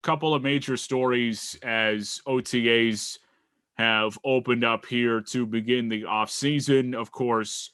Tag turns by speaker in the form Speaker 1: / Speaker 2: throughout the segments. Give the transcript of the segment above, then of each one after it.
Speaker 1: couple of major stories as OTAs have opened up here to begin the offseason. Of course,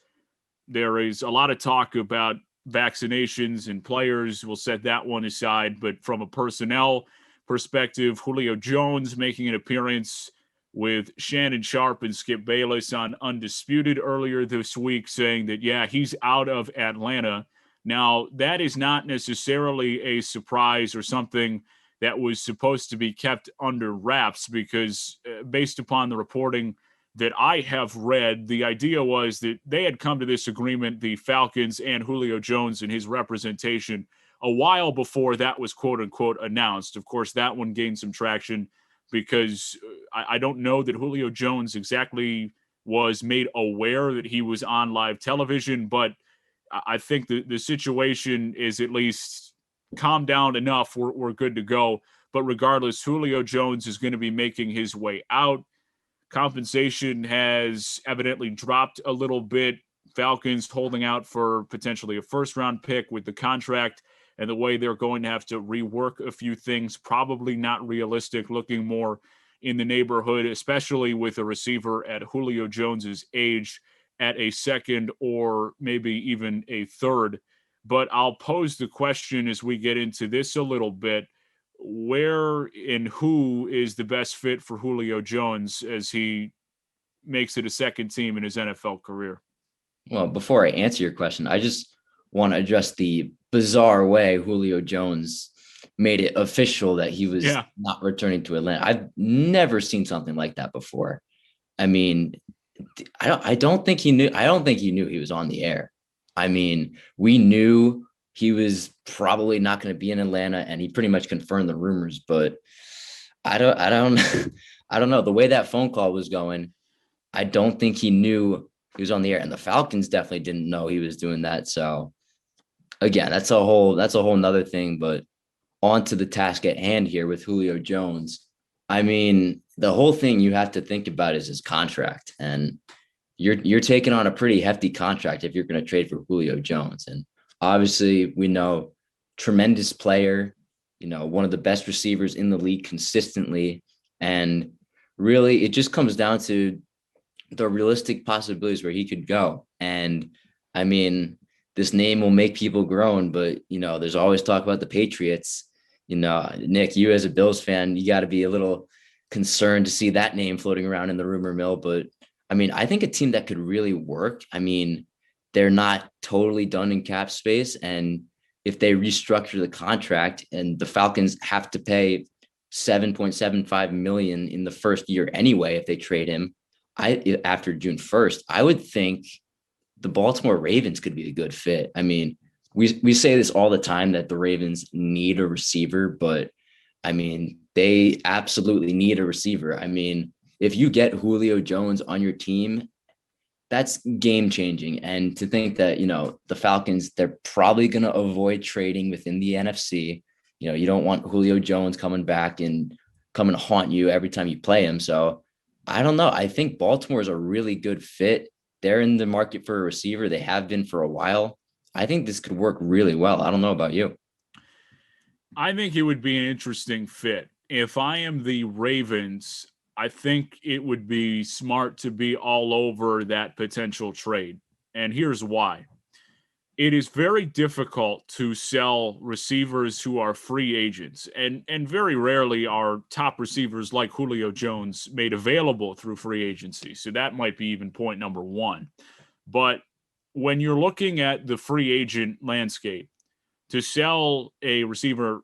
Speaker 1: there is a lot of talk about vaccinations and players. We'll set that one aside. But from a personnel perspective, Julio Jones making an appearance with Shannon Sharpe and Skip Bayless on Undisputed earlier this week, saying that, yeah, he's out of Atlanta. Now, that is not necessarily a surprise or something that was supposed to be kept under wraps because based upon the reporting that I have read, the idea was that they had come to this agreement, the Falcons and Julio Jones and his representation, a while before that was quote unquote announced. Of course, that one gained some traction because I don't know that Julio Jones exactly was made aware that he was on live television, but I think the situation is at least calmed down enough. We're good to go. But regardless, Julio Jones is going to be making his way out. Compensation has evidently dropped a little bit. Falcons holding out for potentially a first-round pick with the contract and the way they're going to have to rework a few things. Probably not realistic, looking more in the neighborhood, especially with a receiver at Julio Jones's age at a second or maybe even a third. But I'll pose the question as we get into this a little bit. Where and who is the best fit for Julio Jones as he makes it a second team in his NFL career?
Speaker 2: Well, before I answer your question, I just want to address the bizarre way Julio Jones made it official that he was not returning to Atlanta. I've never seen something like that before. I mean, I don't think he knew he was on the air. I mean, we knew he was probably not going to be in Atlanta, and he pretty much confirmed the rumors. But I don't I don't know the way that phone call was going. I don't think he knew he was on the air, and the Falcons definitely didn't know he was doing that. So again, that's a whole nother thing. But on to the task at hand here with Julio Jones. I mean, the whole thing you have to think about is his contract, and you're taking on a pretty hefty contract if you're going to trade for Julio Jones. And obviously, we know tremendous player, one of the best receivers in the league consistently. And really, it just comes down to the realistic possibilities where he could go. And I mean, this name will make people groan, but there's always talk about the Patriots. Nick, you as a Bills fan, you got to be a little concerned to see that name floating around in the rumor mill. But I mean, I think a team that could really work. I mean, they're not totally done in cap space. And if they restructure the contract and the Falcons have to pay $7.75 million in the first year anyway, if they trade him after June 1st, I would think the Baltimore Ravens could be a good fit. I mean, we say this all the time that the Ravens need a receiver, but I mean, they absolutely need a receiver. I mean, if you get Julio Jones on your team, that's game changing. And to think that, the Falcons, they're probably going to avoid trading within the NFC. You don't want Julio Jones coming back and coming to haunt you every time you play him. So I don't know. I think Baltimore is a really good fit. They're in the market for a receiver. They have been for a while. I think this could work really well. I don't know about you.
Speaker 1: I think it would be an interesting fit. If I am the Ravens, I think it would be smart to be all over that potential trade. And here's why. It is very difficult to sell receivers who are free agents. And very rarely are top receivers like Julio Jones made available through free agency. So that might be even point number one. But when you're looking at the free agent landscape, to sell a receiver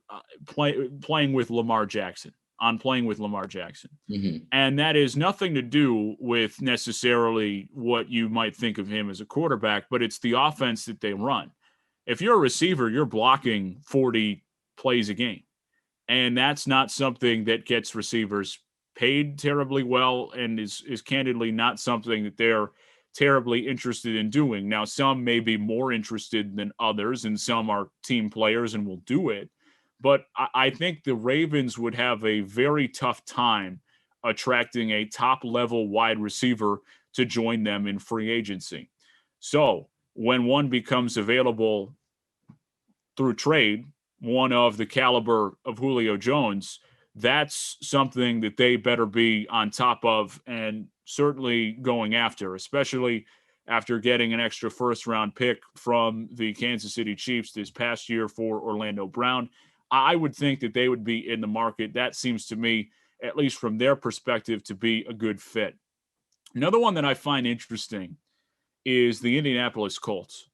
Speaker 1: playing with Lamar Jackson,
Speaker 2: Mm-hmm.
Speaker 1: And that is nothing to do with necessarily what you might think of him as a quarterback, but it's the offense that they run. If you're a receiver, you're blocking 40 plays a game. And that's not something that gets receivers paid terribly well and is candidly not something that they're terribly interested in doing. Now, some may be more interested than others, and some are team players and will do it. But I think the Ravens would have a very tough time attracting a top-level wide receiver to join them in free agency. So when one becomes available through trade, one of the caliber of Julio Jones, that's something that they better be on top of and certainly going after, especially after getting an extra first-round pick from the Kansas City Chiefs this past year for Orlando Brown. I would think that they would be in the market. That seems to me, at least from their perspective, to be a good fit. Another one that I find interesting is the Indianapolis Colts.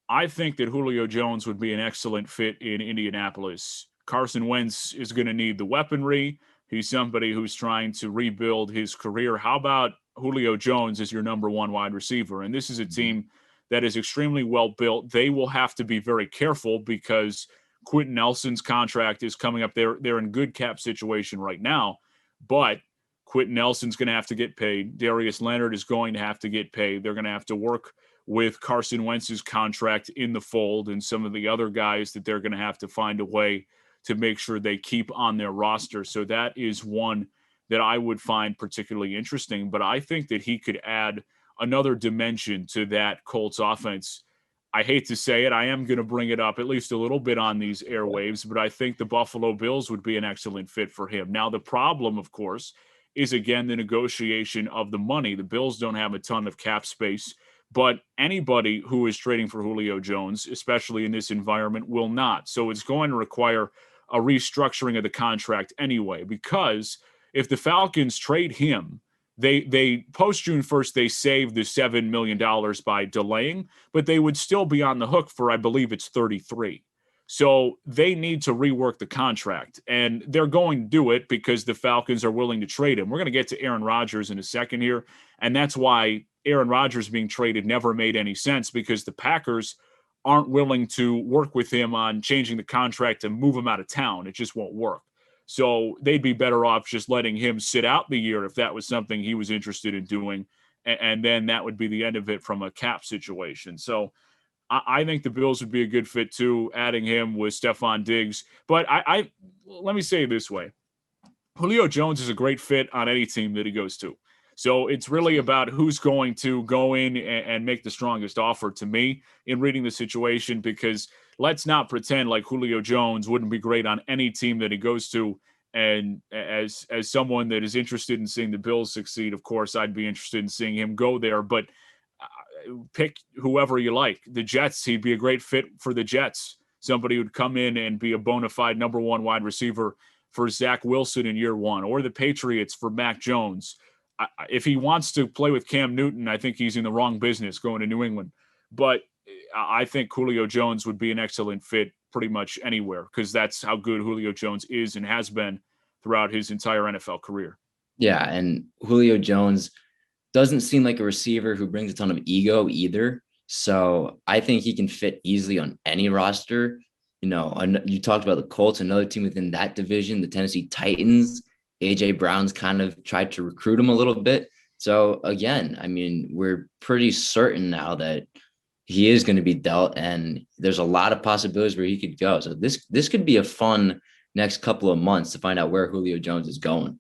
Speaker 1: I think that Julio Jones would be an excellent fit in Indianapolis. Carson Wentz is going to need the weaponry. He's somebody who's trying to rebuild his career. How about Julio Jones as your number one wide receiver? And this is a team that is extremely well built. They will have to be very careful because Quentin Nelson's contract is coming up. They're in good cap situation right now, but Quentin Nelson's going to have to get paid. Darius Leonard is going to have to get paid. They're going to have to work with Carson Wentz's contract in the fold and some of the other guys that they're going to have to find a way to make sure they keep on their roster. So that is one that I would find particularly interesting. But I think that he could add another dimension to that Colts offense. I hate to say it, I am going to bring it up at least a little bit on these airwaves, but I think the Buffalo Bills would be an excellent fit for him. Now, the problem, of course, is again the negotiation of the money. The Bills don't have a ton of cap space, but anybody who is trading for Julio Jones, especially in this environment, will not. So it's going to require a restructuring of the contract anyway, because if the Falcons trade him, they post June 1st, they save the $7 million by delaying, but they would still be on the hook for, I believe it's 33. So they need to rework the contract, and they're going to do it because the Falcons are willing to trade him. We're going to get to Aaron Rodgers in a second here, and that's why Aaron Rodgers being traded never made any sense, because the Packers aren't willing to work with him on changing the contract and move him out of town. It just won't work. So they'd be better off just letting him sit out the year if that was something he was interested in doing, and then that would be the end of it from a cap situation. So I think the Bills would be a good fit too, adding him with Stephon Diggs. But I let me say it this way. Julio Jones is a great fit on any team that he goes to. So it's really about who's going to go in and make the strongest offer to me in reading the situation, because let's not pretend like Julio Jones wouldn't be great on any team that he goes to. And as someone that is interested in seeing the Bills succeed, of course, I'd be interested in seeing him go there. But pick whoever you like. The Jets, he'd be a great fit for the Jets. Somebody who'd come in and be a bona fide number one wide receiver for Zach Wilson in year one, or the Patriots for Mac Jones. If he wants to play with Cam Newton, I think he's in the wrong business going to New England. But I think Julio Jones would be an excellent fit pretty much anywhere, because that's how good Julio Jones is and has been throughout his entire NFL career.
Speaker 2: Yeah, and Julio Jones doesn't seem like a receiver who brings a ton of ego either. So I think he can fit easily on any roster. You know, you talked about the Colts, another team within that division, the Tennessee Titans. A.J. Brown's kind of tried to recruit him a little bit. So again, I mean, we're pretty certain now that he is going to be dealt, and there's a lot of possibilities where he could go. So this could be a fun next couple of months to find out where Julio Jones is going.